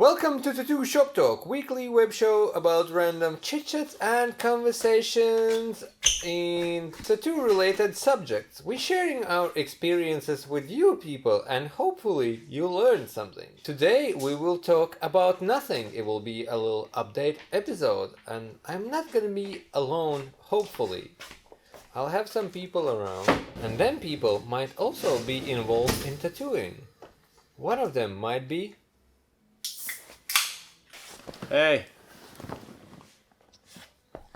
Welcome to Tattoo Shop Talk, weekly web show about random chit-chats and conversations in tattoo-related subjects. We're sharing our experiences with you people and hopefully you learn something. Today we will talk about nothing. It will be a little update episode and I'm not gonna be alone, hopefully. I'll have some people around and then people might also be involved in tattooing. One of them might be Hey.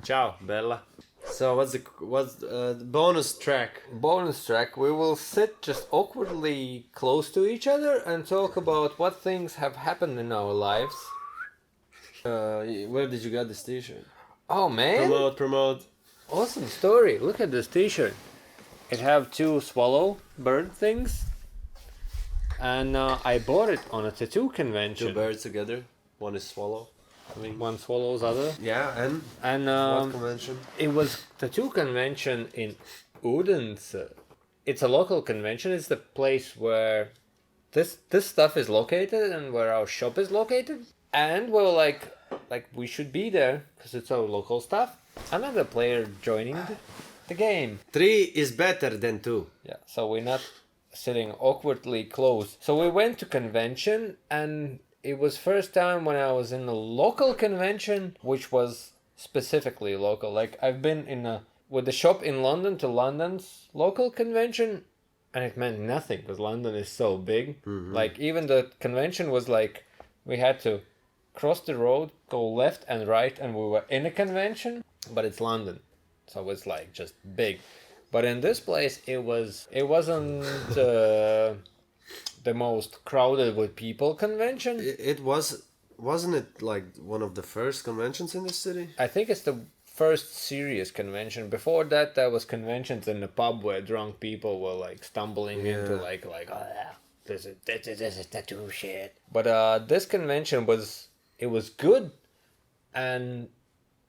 Ciao, Bella. So what's the bonus track? bonus track. We will sit just awkwardly close to each other and talk about what things have happened in our lives. Where did you get this t-shirt? Oh man, Promote. awesome story. Look at this t-shirt. It have two swallow bird things and I bought it on a tattoo convention. Two birds together. One is swallow. One swallows other. Yeah, and And what convention? it was tattoo convention in Odense. It's a local convention. It's the place where this stuff is located and where our shop is located. And we're like we should be there because it's our local stuff. Another player joining the game. 3 is better than 2. Yeah, so we're not sitting awkwardly close. So we went to convention and it was first time when I was in a local convention, which was specifically local. Like I've been with the shop in London to London's local convention, and it meant nothing because London is so big. Mm-hmm. Like even the convention was like we had to cross the road, go left and right, and we were in a convention. But it's London, so it's like just big. But in this place, it wasn't. The most crowded with people convention. It wasn't it like one of the first conventions in the city? I think it's the first serious convention. Before that, there was conventions in the pub where drunk people were like stumbling into like oh yeah, this is tattoo shit. But this convention was good, and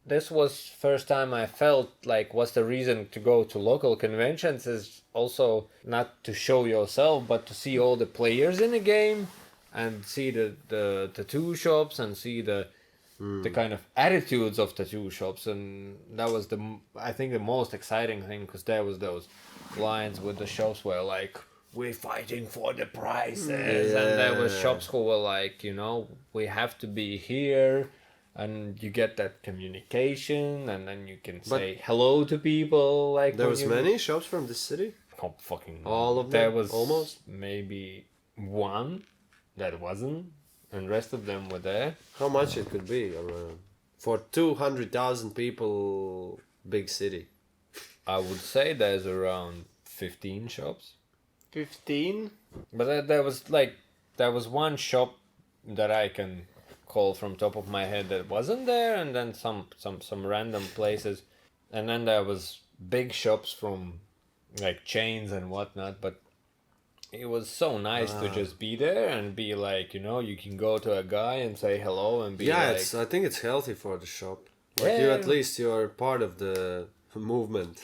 this was first time I felt like what's the reason to go to local conventions is also not to show yourself but to see all the players in the game and see the tattoo shops and see the kind of attitudes of tattoo shops, and that was I think the most exciting thing because there was those lines with the shops where like we're fighting for the prices and there was shops who were like, you know, we have to be here. And you get that communication, and then you can say hello to people. Like there was many shops from the city. Oh, fucking all of them. There was almost maybe one that wasn't, and rest of them were there. How much it could be around for 200,000 people, big city? I would say there's around 15 shops. 15? But there was one shop that I can call from top of my head that wasn't there, and then some random places, and then there was big shops from like chains and whatnot. But it was so nice to just be there and be like, you know, you can go to a guy and say hello and be like, I think it's healthy for the shop. Like you, at least you're part of the movement.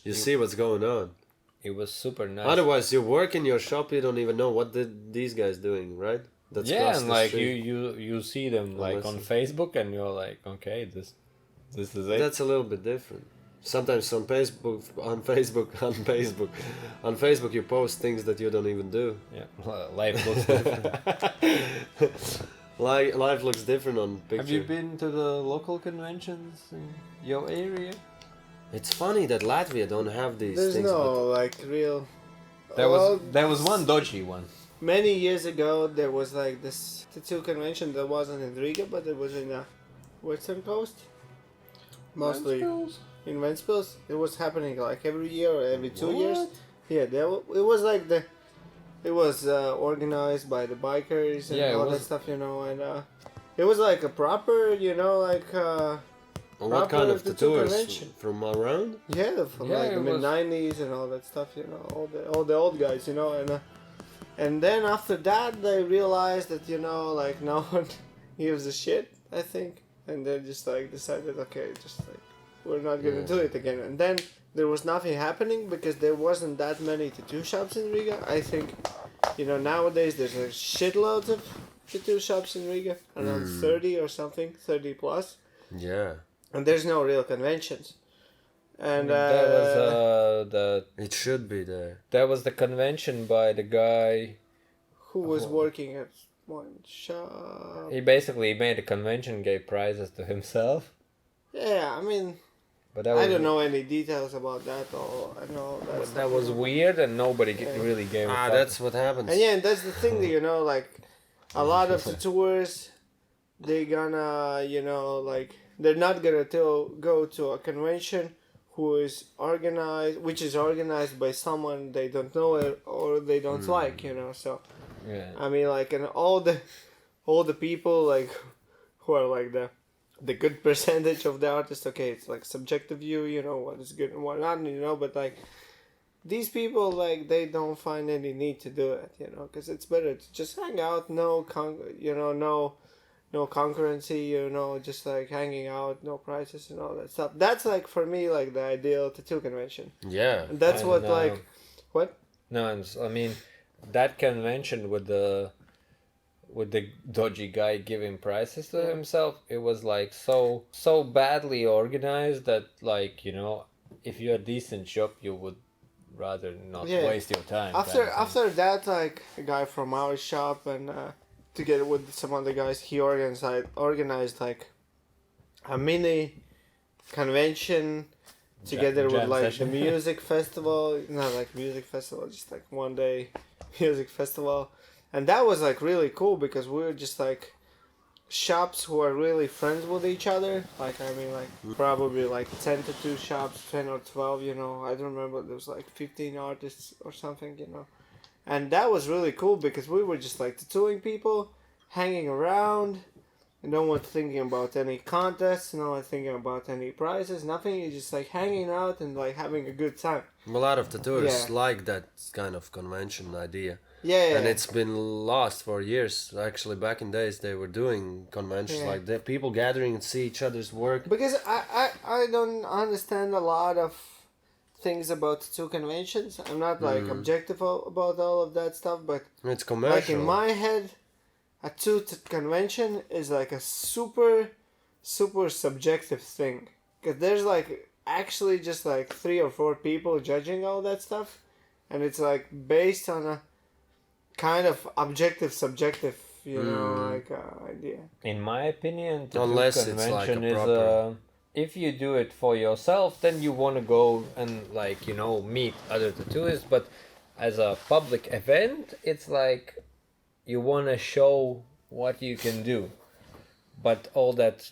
You see what's going on. It was super nice. Otherwise, you work in your shop, you don't even know what these guys doing, right? That's and like you see them like on Facebook and you're like, okay, this is it. That's a little bit different. Sometimes on Facebook you post things that you don't even do. Yeah, life looks different. Life looks different on picture. Have you been to the local conventions in your area? It's funny that Latvia don't have these There's things. no like real. There was one dodgy one. Many years ago, there was like this tattoo convention that wasn't in Riga, but it was in the Western Coast. Mostly in Ventspils. It was happening like every year or every 2 years. Yeah, it was like it was organized by the bikers and all that stuff, you know, and it was like a proper, you know, like. What kind of tattooers convention. from around? Yeah, from like the mid-90s and all that stuff, you know, all the old guys, you know, and then after that they realized that, you know, like no one gives a shit, I think, and they just like decided, okay, just like we're not gonna do it again, and then there was nothing happening because there wasn't that many tattoo shops in Riga. I think, you know, nowadays there's a shitloads of tattoo shops in Riga, around 30 or something, 30 plus, Yeah. and there's no real conventions. And that was It should be there. that was the convention by the guy. who was working at one shop? He basically made a convention, gave prizes to himself. Yeah, I mean, But that was, I don't know any details about that, or I know that's That was weird, and nobody really gave a fuck. That's what happens. And yeah, and that's the thing that, you know, like, a lot of tattooers, they gonna, you know, like, they're not gonna go to a convention which is organized by someone they don't know or they don't like, you know, so, Yeah. I mean, like, and all the people, like, who are, like, the good percentage of the artist, okay, it's, like, subjective view, you know, what is good and what not, you know, but, like, these people, like, they don't find any need to do it, you know, because it's better to just hang out, no concurrency, you know, just like hanging out, no prices and all that stuff. That's like for me like the ideal tattoo convention. Yeah. And that's what like what? No, I mean that convention with the dodgy guy giving prizes to himself, it was like so badly organized that, like, you know, if you're a decent shop, you would rather not waste your time. After that, like a guy from our shop and together with some other guys, he organized like a mini convention together with like session. the music festival, not like music festival, just like one day music festival, and that was like really cool because we were just like shops who are really friends with each other. Like, I mean, like probably like 10 tattoo shops, 10 or 12, you know, I don't remember, there was like 15 artists or something, you know. And that was really cool because we were just like tattooing people, hanging around, and no one thinking about any contests, no one thinking about any prizes, nothing. You're just like hanging out and like having a good time. A lot of tattooers like that kind of convention idea. Yeah. And it's been lost for years. Actually, back in days, they were doing conventions like that. People gathering and see each other's work. Because I don't understand a lot of things about tattoo conventions. I'm not like objective about all of that stuff, but It's commercial. like in my head, a tattoo convention is like a super subjective thing. Because there's like actually just like 3 or 4 people judging all that stuff, and it's like based on a kind of objective subjective, you know, like idea. In my opinion, tattoo Unless it's convention like a is proper... if you do it for yourself, then you want to go and, like, you know, meet other tattooists. But as a public event, it's like you want to show what you can do. But all that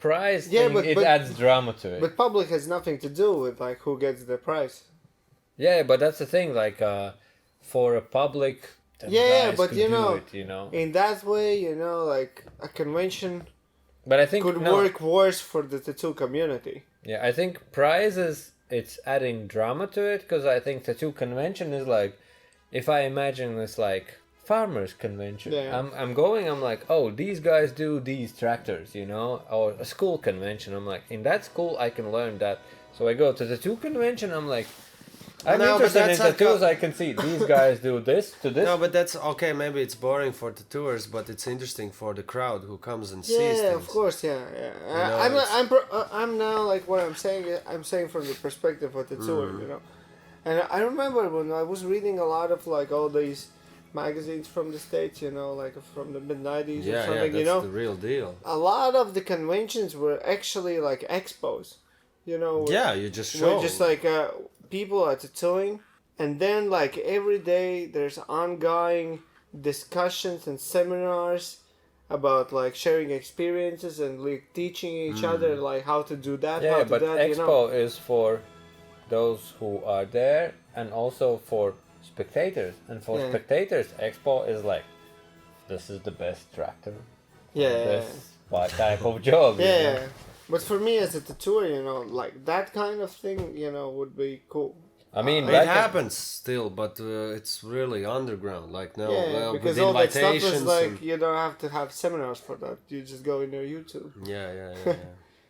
prize thing, it adds drama to it. But public has nothing to do with like who gets the prize. Yeah, but that's the thing. Like, for a public, then guys but could you do know, it, you know. in that way, you know, like a convention But I think could work worse for the tattoo community. Yeah, I think prizes, it's adding drama to it, because I think tattoo convention is like, if I imagine this like farmers convention, I'm like, oh, these guys do these tractors, you know, or a school convention, I'm like, in that school I can learn that. So I go to the tattoo convention, I'm like, I'm interested in tattoos, I can see these guys do this to this. No, but that's okay. Maybe it's boring for tattooers, but it's interesting for the crowd who comes and sees things. Yeah, of course, yeah. I'm now like what I'm saying. I'm saying from the perspective of the tattooer, you know. And I remember when I was reading a lot of like all these magazines from the States, you know, like from the mid-90s or something, that's you know. the real deal. A lot of the conventions were actually like expos, you know. Yeah, you just show. Where just like people are tattooing, and then like every day there's ongoing discussions and seminars about like sharing experiences and like teaching each other like how to do that. Yeah, how to but that, expo you know? is for those who are there and also for spectators. And for spectators, expo is like, this is the best tractor. This type of job. Yeah. You know? But for me as a tattooer, you know, like that kind of thing, you know, would be cool. I mean, it happens still, but it's really underground. Like because with all that stuff is invitations like you don't have to have seminars for that. You just go in your YouTube. Yeah.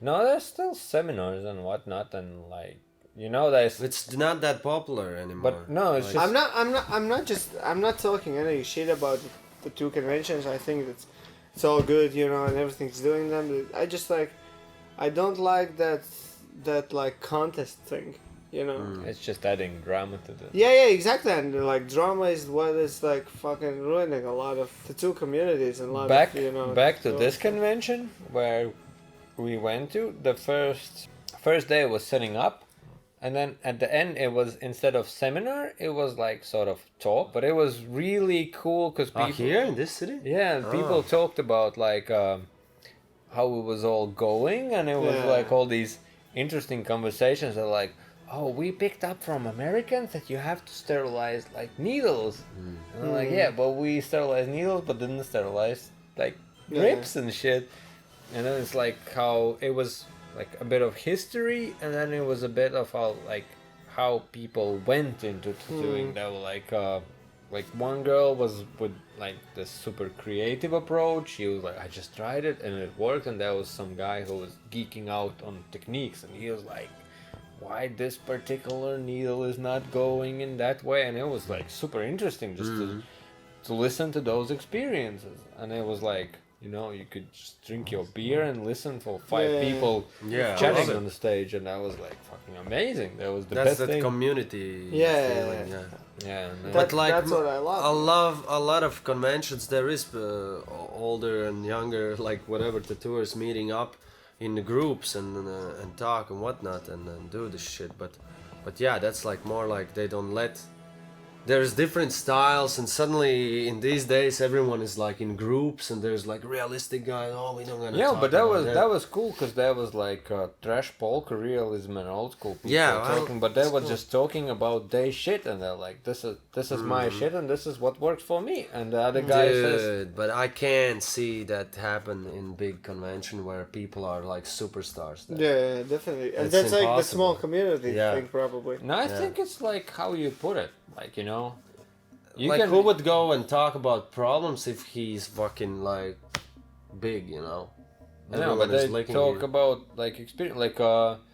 No, there's still seminars and whatnot, and like, you know, there's. It's not that popular anymore. But no, it's like, I'm not talking any shit about the tattoo conventions. I think it's all good, you know, and everything's doing them. I just like, I don't like that like contest thing, you know. It's just adding drama to the. Yeah, exactly. And like drama is what is like fucking ruining a lot of tattoo communities and a lot Back of, you know. back to this convention where we went to. The first day was setting up, and then at the end it was, instead of seminar, it was like sort of talk, but it was really cool because people here in this city? Yeah, people talked about like how it was all going, and it was like all these interesting conversations that like, oh, we picked up from Americans that you have to sterilize like needles. And I'm like, yeah, but we sterilized needles but didn't sterilize like grips and shit. And then it's like how it was like a bit of history, and then it was a bit of how people went into tattooing. They were like one girl was with like this super creative approach. She was like, I just tried it and it worked. And there was some guy who was geeking out on techniques, and he was like, why this particular needle is not going in that way. And it was like super interesting just to listen to those experiences. And it was like, you know, you could just drink your beer and listen for five people chatting on the stage, and that was like fucking amazing. That was the best thing. Community feeling, Yeah, but like that's what I love. I love a lot of conventions. There is older and younger, like whatever, tattooers meeting up in the groups and talk and whatnot and do this shit. But yeah, that's like more like they don't let. There's different styles, and suddenly in these days everyone is like in groups, and there's like realistic guys. Oh, we don't gonna. Yeah, talk but that about was cool because there was like trash polka realism and old school people talking, but they were just talking about their shit, and they're like, this is my shit, and this is what works for me, and the other guy says. But I can't see that happen in big convention where people are like superstars. There. Yeah, definitely, and It's that's like the impossible. small community thing, probably. No, I think it's like how you put it, like, you know. Who would go and talk about problems if he's fucking like big, you know? I know, but they talk about like experience. Like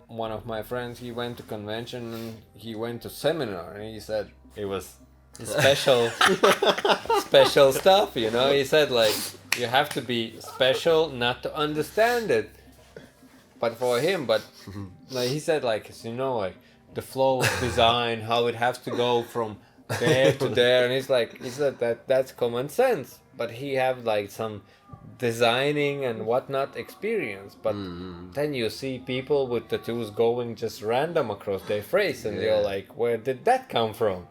one of my friends, he went to convention and he went to seminar, and he said it was special, special stuff. You know, he said like you have to be special not to understand it. But for him, like he said, like, you know, like the flow of design, how it has to go from there to there, and he said that that's common sense, but he have like some designing and whatnot experience, but then you see people with tattoos going just random across their face, and you're like, where did that come from?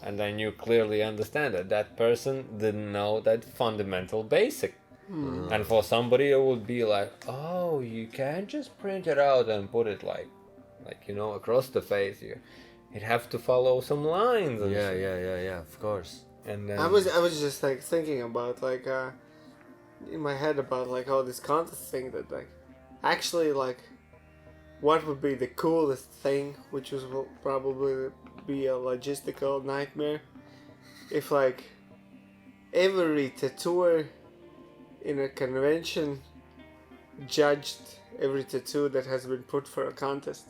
And then you clearly understand that person didn't know that fundamental basic. And for somebody it would be like, oh, you can't just print it out and put it like you know, across the face here. It have to follow some lines. And yeah, of course. And then I was just like thinking about like in my head about like all this contest thing that like actually like what would be the coolest thing, which will probably be a logistical nightmare, if like every tattooer in a convention judged every tattoo that has been put for a contest.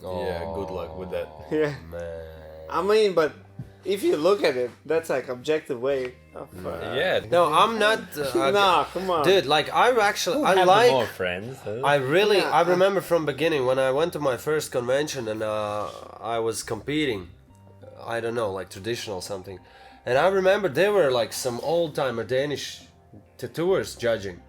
yeah, good luck with that. Yeah. Man. I mean, but if you look at it, that's like objective way of. Yeah. No, I'm not. Nah, come on, Dude, like I Have like. more friends. I really, Yeah, I remember from beginning when I went to my first convention and I was competing, I don't know, like traditional something, and I remember there were like some old timer Danish tattooers judging,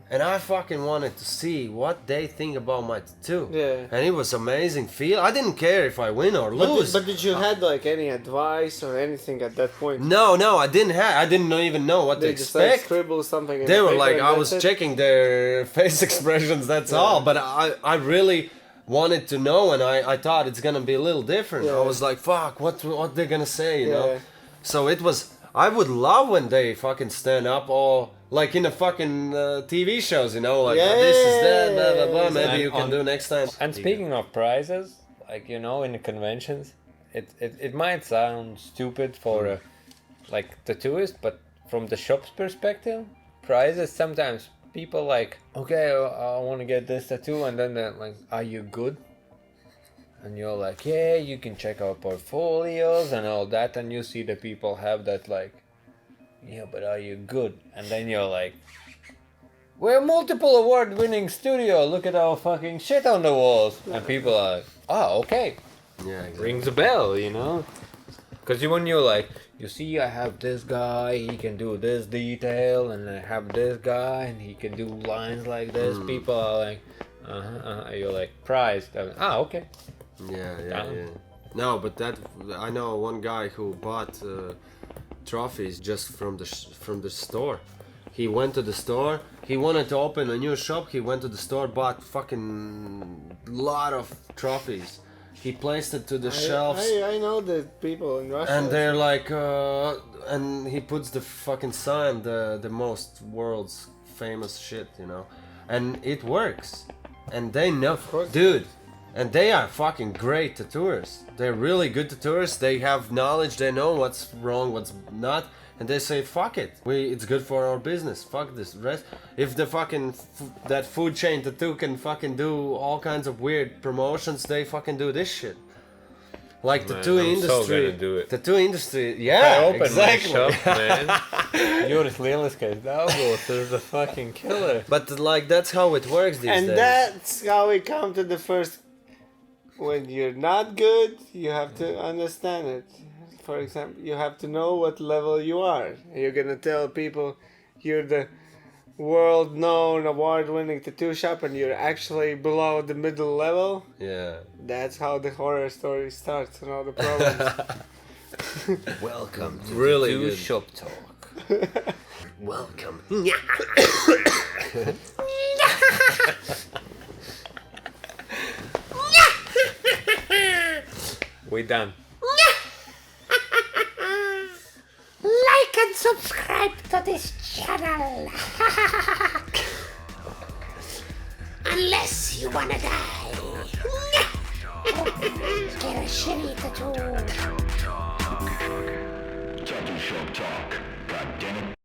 and I fucking wanted to see what they think about my tattoo. Yeah. And it was amazing feel. I didn't care if I win or lose. But did you had like any advice or anything at that point? No, I didn't have. I didn't even know what to They just like expect. scribble something. In They the were paper like, and I that's was it? checking their face expressions, that's all. But I really wanted to know, and I thought it's gonna be a little different. Yeah. I was like, fuck, what they're gonna say, you know? Yeah. So it was, I would love when they fucking stand up, or like in the fucking TV shows, you know, like this is that, blah, blah, blah, maybe And you can do next time. And speaking of prizes, like, you know, in the conventions, it might sound stupid for a like tattooist, but from the shop's perspective, prizes sometimes people like, okay, I want to get this tattoo, and then they're like, are you good? And you're like, yeah, you can check our portfolios and all that, and you see the people have that like yeah, but are you good? And then you're like, we're a multiple award-winning studio. Look at our fucking shit on the walls. And people are like, oh, okay. Yeah, exactly. Rings a bell, you know? Because when you're like, you see, I have this guy, he can do this detail, and I have this guy, and he can do lines like this. People are like, you're like, prized. Okay. Yeah. No, but I know one guy who bought trophies just from the store. He went to the store. He wanted to open a new shop. He went to the store, bought fucking lot of trophies. He placed it to the shelves. I know the people in Russia. And they're like, and he puts the fucking sign, the most world's famous shit, you know, and it works. And they know, dude. And they are fucking great tattooers. They're really good tattooers. They have knowledge. They know what's wrong, what's not. And they say, fuck it. It's good for our business. Fuck this rest. If the fucking, that food chain tattoo can fucking do all kinds of weird promotions, they fucking do this shit. Like tattoo industry. So gonna do it. Tattoo industry, yeah, I opened exactly. my shop, man. Juris lieliskais darbos is the fucking killer. But like, that's how it works these days. And that's how we come to the first. When you're not good, you have to understand it. For example, you have to know what level you are. You're gonna tell people you're the world-known, award-winning tattoo shop and you're actually below the middle level. Yeah. That's how the horror story starts and all the problems. Welcome to Really Tattoo good. Shop Talk. Welcome. We done. Like and subscribe to this channel. Unless you wanna die. Get a shitty tattoo. Tattoo Shop Talk. God damn it.